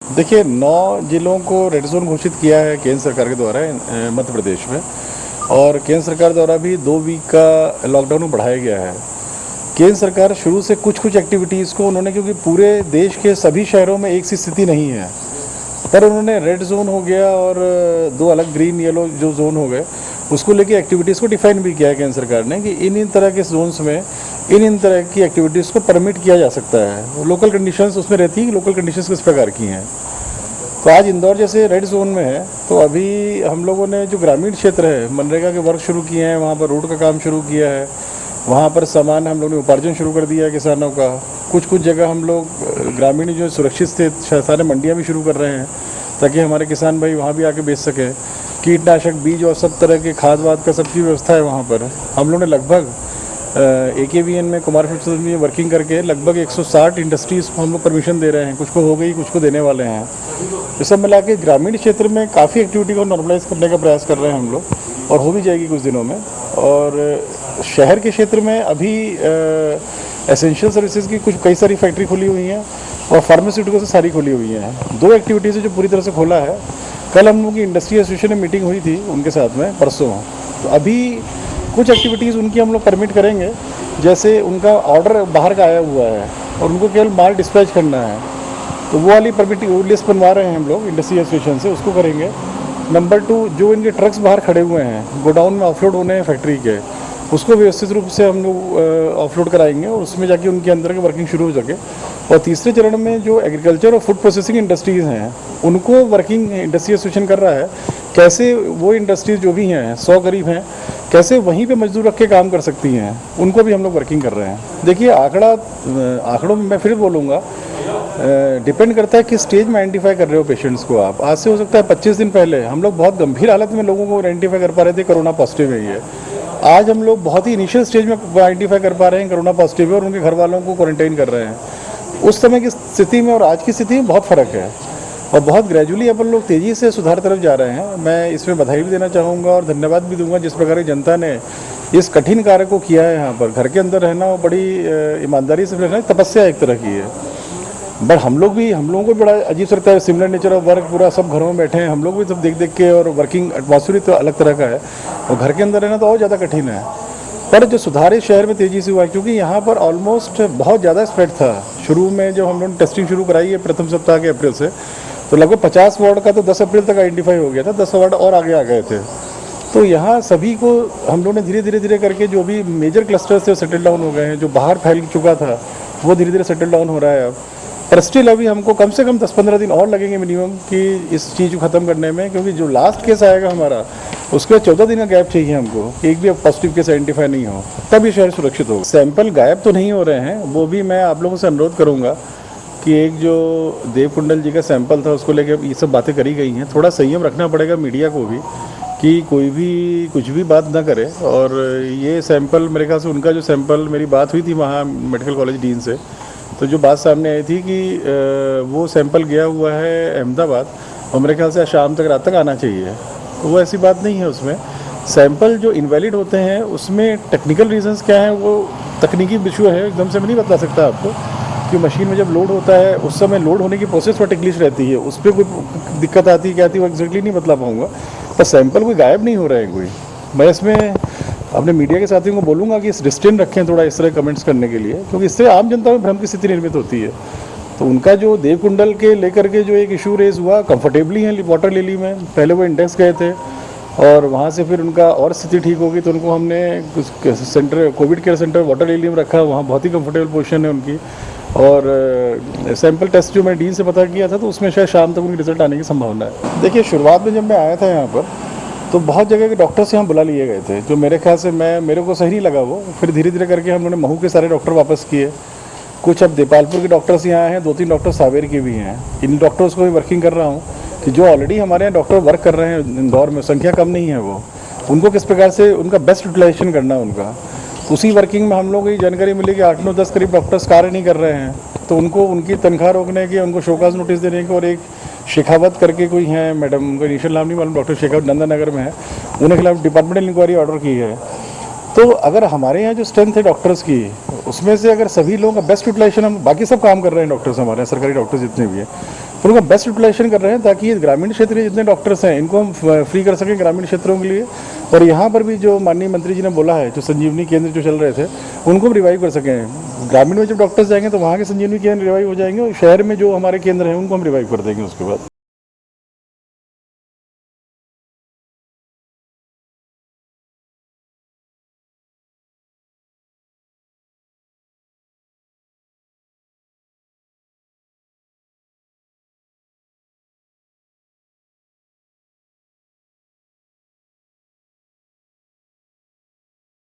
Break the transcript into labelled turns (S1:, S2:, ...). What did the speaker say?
S1: देखिए 9 जिलों को रेड जोन घोषित किया है केंद्र सरकार के द्वारा मध्य प्रदेश में। और केंद्र सरकार द्वारा भी 2 वीक का लॉकडाउन बढ़ाया गया है। केंद्र सरकार शुरू से कुछ कुछ एक्टिविटीज़ को उन्होंने, क्योंकि पूरे देश के सभी शहरों में एक सी स्थिति नहीं है, पर उन्होंने रेड जोन हो गया और 2 अलग ग्रीन येलो जो जोन हो गए, उसको लेके एक्टिविटीज़ को डिफाइन भी किया है केंद्र सरकार ने कि इन तरह के जोन्स में इन तरह की एक्टिविटीज़ को परमिट किया जा सकता है। लोकल कंडीशंस उसमें रहती है कि लोकल कंडीशंस किस प्रकार की हैं। तो आज इंदौर जैसे रेड जोन में है, तो अभी हम लोगों ने जो ग्रामीण क्षेत्र है मनरेगा के वर्क शुरू किए हैं, वहाँ पर रोड का काम शुरू किया है, वहाँ पर सामान हम लोगों ने उपार्जन शुरू कर दिया है किसानों का। कुछ जगह हम लोग ग्रामीण जो सुरक्षित थे सारे मंडियाँ भी शुरू कर रहे हैं ताकि हमारे किसान भाई वहाँ भी आके बेच सकें। कीटनाशक बीज और सब तरह के खाद वाद का सबकी व्यवस्था है वहाँ पर। हम लोग ने लगभग AKVN में कुमार में वर्किंग करके लगभग 160 इंडस्ट्रीज़ को हम लोग परमिशन दे रहे हैं। कुछ को हो गई, कुछ को देने वाले हैं। ये सब मिला के ग्रामीण क्षेत्र में काफ़ी एक्टिविटी को नॉर्मलाइज करने का प्रयास कर रहे हैं हम लोग, और हो भी जाएगी कुछ दिनों में। और शहर के क्षेत्र में अभी एसेंशियल सर्विसेज की कई सारी फैक्ट्री खुली हुई हैं और फार्मास्यूटिकल से सारी खुली हुई हैं। 2 एक्टिविटीज़ है जो पूरी तरह से खोला है। कल हम लोग की इंडस्ट्री एसोसिएशन में मीटिंग हुई थी उनके साथ में परसों। तो अभी कुछ एक्टिविटीज़ उनकी हम लोग परमिट करेंगे, जैसे उनका ऑर्डर बाहर का आया हुआ है और उनको केवल माल डिस्पैच करना है, तो वो वाली परमिट लिस्ट बनवा रहे हैं हम लोग इंडस्ट्री एसोसिएशन से, उसको करेंगे। नंबर 2, जो इनके ट्रक्स बाहर खड़े हुए हैं गोडाउन में ऑफलोड होने हैं फैक्ट्री के, उसको व्यवस्थित रूप से हम लोग ऑफलोड कराएंगे और उसमें जाके उनके अंदर की वर्किंग शुरू हो सके। और तीसरे चरण में जो एग्रीकल्चर और फूड प्रोसेसिंग इंडस्ट्रीज़ हैं उनको वर्किंग इंडस्ट्री एसोसिएशन कर रहा है, कैसे वो इंडस्ट्रीज़ जो भी हैं 100 करीब हैं, कैसे वहीं पे मजदूर रख के काम कर सकती हैं, उनको भी हम लोग वर्किंग कर रहे हैं। देखिए आंकड़ों में मैं फिर बोलूँगा, डिपेंड करता है किस स्टेज में आइडेंटिफाई कर रहे हो पेशेंट्स को आप। आज से हो सकता है 25 दिन पहले हम लोग बहुत गंभीर हालत में लोगों को आइडेंटिफाई कर पा रहे थे कोरोना पॉजिटिव है ये। आज हम लोग बहुत ही इनिशियल स्टेज में आइडेंटिफाई कर पा रहे हैं कोरोना पॉजिटिव है और उनके घर वालों को क्वारंटाइन कर रहे हैं। उस समय की स्थिति में और आज की स्थिति में बहुत फ़र्क है और बहुत ग्रेजुअली अपन लोग तेज़ी से सुधार तरफ जा रहे हैं। मैं इसमें बधाई भी देना चाहूँगा और धन्यवाद भी दूंगा जिस प्रकार की जनता ने इस कठिन कार्य को किया है। यहाँ पर घर के अंदर रहना वो बड़ी ईमानदारी से रहना तपस्या एक तरह की है। बट हम लोगों को बड़ा अजीब सा लगता है, सिमिलर नेचर ऑफ वर्क, पूरा सब घरों में बैठे हैं हम लोग भी सब देख के, और वर्किंग एटमॉस्फेयर तो अलग तरह का है और घर के अंदर रहना तो और ज़्यादा कठिन है। पर जो सुधार इस शहर में तेज़ी से हुआ है, क्योंकि यहाँ पर ऑलमोस्ट बहुत ज़्यादा स्प्रेड था। शुरू में जब हम लोगों ने टेस्टिंग शुरू कराई है प्रथम सप्ताह के अप्रैल से, तो लगभग 50 वार्ड का तो 10 अप्रैल तक आइडेंटिफाई हो गया था, 10 वार्ड और आगे आ गए थे। तो यहाँ सभी को हम लोगों ने धीरे धीरे करके, जो भी मेजर क्लस्टर्स थे सेटल डाउन हो गए हैं, जो बाहर फैल चुका था वो धीरे धीरे सेटल डाउन हो रहा है अब। पर स्टिल अभी हमको कम से कम 10-15 दिन और लगेंगे मिनिमम कि इस चीज़ को ख़त्म करने में, क्योंकि जो लास्ट केस आएगा हमारा उसके बाद 14 दिन का गैप चाहिए हमको, एक भी पॉजिटिव केस आइडेंटिफाई नहीं हो, तब ये शहर सुरक्षित होगा। सैंपल गायब तो नहीं हो रहे हैं, वो भी मैं आप लोगों से अनुरोध करूँगा कि एक जो देवकुंडल जी का सैंपल था उसको लेकर ये सब बातें करी गई हैं, थोड़ा संयम रखना पड़ेगा मीडिया को भी कि कोई भी कुछ भी बात ना करे। और ये सैंपल मेरे ख्याल से उनका जो सैंपल, मेरी बात हुई थी वहाँ मेडिकल कॉलेज डीन से, तो जो बात सामने आई थी कि वो सैंपल गया हुआ है अहमदाबाद और मेरे ख्याल से शाम तक रात तक आना चाहिए, तो वो ऐसी बात नहीं है। उसमें सैंपल जो इनवैलिड होते हैं उसमें टेक्निकल रीजंस क्या हैं, वो तकनीकी इशू है, एकदम से मैं नहीं बता सकता आपको, कि मशीन में जब लोड होता है उस समय लोड होने की प्रोसेस थोड़ा टिकलिश रहती है, उस पर कोई दिक्कत आती है क्या आती है वो एग्जैक्टली नहीं बतला पाऊँगा। पर सैंपल कोई गायब नहीं हो रहा है कोई। मैं इसमें अपने मीडिया के साथियों को बोलूँगा कि इस रिस्ट्रेन रखें थोड़ा इस तरह कमेंट्स करने के लिए, क्योंकि इससे आम जनता में भ्रम की स्थिति निर्मित होती है। तो उनका जो देवकुंडल के लेकर के जो एक इशू रेज हुआ, कंफर्टेबली हैं वाटर लिली में, पहले वो इंडेक्स गए थे और वहाँ से फिर उनका और स्थिति ठीक होगी तो उनको हमने centre Covid care centre water lily में रखा, वहाँ बहुत ही कंफर्टेबल पोजीशन है उनकी। और सैंपल टेस्ट जो मैं डीन से पता किया था तो उसमें शायद शाम तक उनकी रिजल्ट आने की संभावना है। देखिए शुरुआत में जब मैं आया था यहाँ पर तो बहुत जगह के डॉक्टर्स यहाँ बुला लिए गए थे, जो मेरे ख्याल से मेरे को सही नहीं लगा वो। फिर धीरे धीरे करके हम लोगों ने महू के सारे डॉक्टर वापस किए, कुछ अब देपालपुर के डॉक्टर्स यहाँ आए हैं, 2-3 डॉक्टर सावेर के भी हैं। इन डॉक्टर्स को भी वर्किंग कर रहा हूँ कि जो ऑलरेडी हमारे यहाँ डॉक्टर वर्क कर रहे हैं इंदौर में, संख्या कम नहीं है वो, उनको किस प्रकार से उनका बेस्ट यूटिलाइजेशन करना है उनका। उसी वर्किंग में हम लोग ये जानकारी मिली कि 8-9-10 करीब डॉक्टर्स कार्य नहीं कर रहे हैं, तो उनको उनकी तनख्वाह रोकने की, उनको शोकाज नोटिस देने की, और एक शेखावत करके कोई है मैडम, उनका इनिशियल नाम नहीं मालूम, डॉक्टर शेखावत नंदा नगर में है, उनके खिलाफ डिपार्टमेंटल इंक्वायरी ऑर्डर की है। तो अगर हमारे यहाँ जो स्ट्रेंथ है डॉक्टर्स की, उसमें से अगर सभी लोगों का बेस्ट यूटिलाइजेशन, हम बाकी सब काम कर रहे हैं डॉक्टर्स हमारे यहाँ, सरकारी डॉक्टर्स जितने भी हैं, तो उनका बेस्ट यूटिलाइजेशन कर रहे हैं ताकि ये ग्रामीण क्षेत्र के जितने डॉक्टर्स हैं इनको हम फ्री कर सकें ग्रामीण क्षेत्रों के लिए। और यहाँ पर भी जो माननीय मंत्री जी ने बोला है, जो संजीवनी केंद्र जो चल रहे थे उनको हम रिवाइव कर सकें। ग्रामीण में जब डॉक्टर्स जाएंगे तो वहाँ के संजीवनी केंद्र रिवाइव हो जाएंगे, और शहर में जो हमारे केंद्र हैं उनको हम रिवाइव कर देंगे उसके बाद।